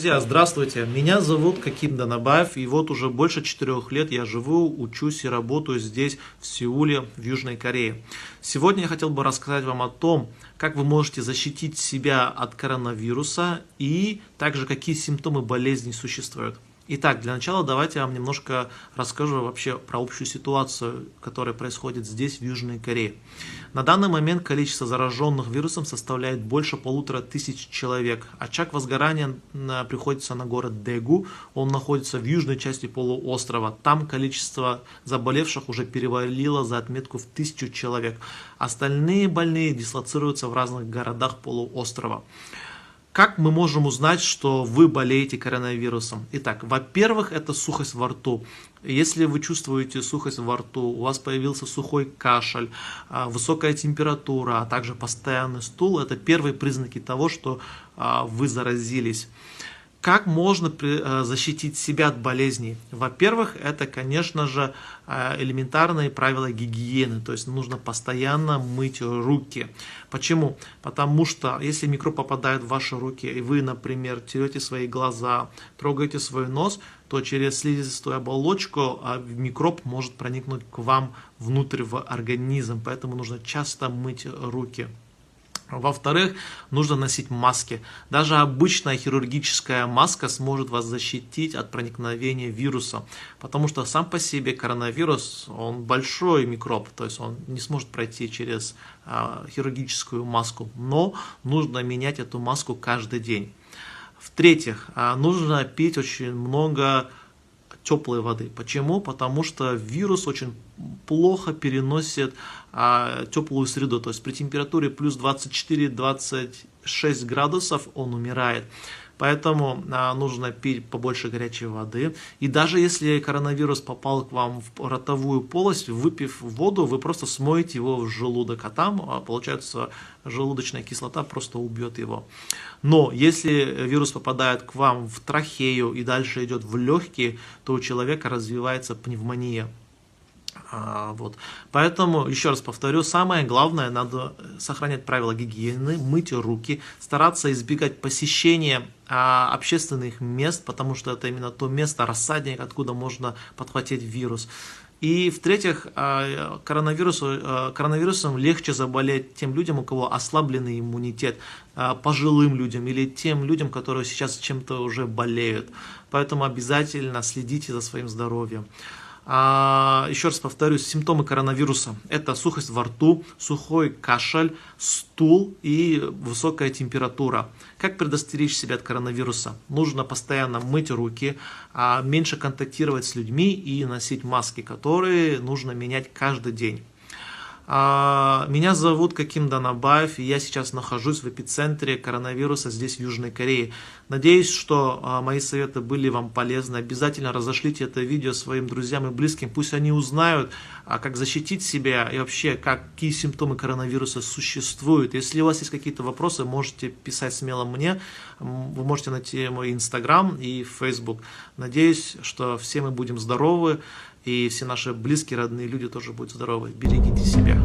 Друзья, здравствуйте! Меня зовут Каким Данабаев, и вот уже больше 4 лет я живу, учусь и работаю здесь, в Сеуле, в Южной Корее. Сегодня я хотел бы рассказать вам о том, как вы можете защитить себя от коронавируса и также какие симптомы болезни существуют. Итак, для начала давайте я вам немножко расскажу вообще про общую ситуацию, которая происходит здесь, в Южной Корее. На данный момент количество зараженных вирусом составляет больше 1500 человек. Очаг возгорания приходится на город Дэгу, он находится в южной части полуострова. Там количество заболевших уже перевалило за отметку в 1000 человек. Остальные больные дислоцируются в разных городах полуострова. Как мы можем узнать, что вы болеете коронавирусом? Итак, во-первых, это сухость во рту. Если вы чувствуете сухость во рту, у вас появился сухой кашель, высокая температура, а также постоянный стул, это первые признаки того, что вы заразились. Как можно защитить себя от болезней? Во-первых, это, конечно же, элементарные правила гигиены, то есть нужно постоянно мыть руки. Почему? Потому что если микроб попадает в ваши руки, и вы, например, терете свои глаза, трогаете свой нос, то через слизистую оболочку микроб может проникнуть к вам внутрь в организм, поэтому нужно часто мыть руки. Во-вторых, нужно носить маски. Даже обычная хирургическая маска сможет вас защитить от проникновения вируса, потому что сам по себе коронавирус, он большой микроб, то есть он не сможет пройти через хирургическую маску, но нужно менять эту маску каждый день. В-третьих, нужно пить очень много теплой воды. Почему? Потому что вирус очень плохо переносит теплую среду, то есть при температуре плюс 24-26 градусов он умирает. Поэтому нужно пить побольше горячей воды. И даже если коронавирус попал к вам в ротовую полость, выпив воду, вы просто смоете его в желудок, а там, получается, желудочная кислота просто убьет его. Но если вирус попадает к вам в трахею и дальше идет в легкие, то у человека развивается пневмония. Вот. Поэтому, еще раз повторю, самое главное, надо сохранять правила гигиены, мыть руки, стараться избегать посещения общественных мест, потому что это именно то место, рассадник, откуда можно подхватить вирус. И в-третьих, коронавирусом легче заболеть тем людям, у кого ослабленный иммунитет, пожилым людям или тем людям, которые сейчас чем-то уже болеют. Поэтому обязательно следите за своим здоровьем. Еще раз повторюсь, симптомы коронавируса – это сухость во рту, сухой кашель, стул и высокая температура. Как предостеречь себя от коронавируса? Нужно постоянно мыть руки, меньше контактировать с людьми и носить маски, которые нужно менять каждый день. Меня зовут Каким Данабаев, и я сейчас нахожусь в эпицентре коронавируса здесь, в Южной Корее. Надеюсь, что мои советы были вам полезны. Обязательно разошлите это видео своим друзьям и близким, пусть они узнают, как защитить себя и вообще, какие симптомы коронавируса существуют. Если у вас есть какие-то вопросы, можете писать смело мне, вы можете найти мой Инстаграм и Фейсбук. Надеюсь, что все мы будем здоровы, и все наши близкие, родные люди тоже будут здоровы. Берегите себя.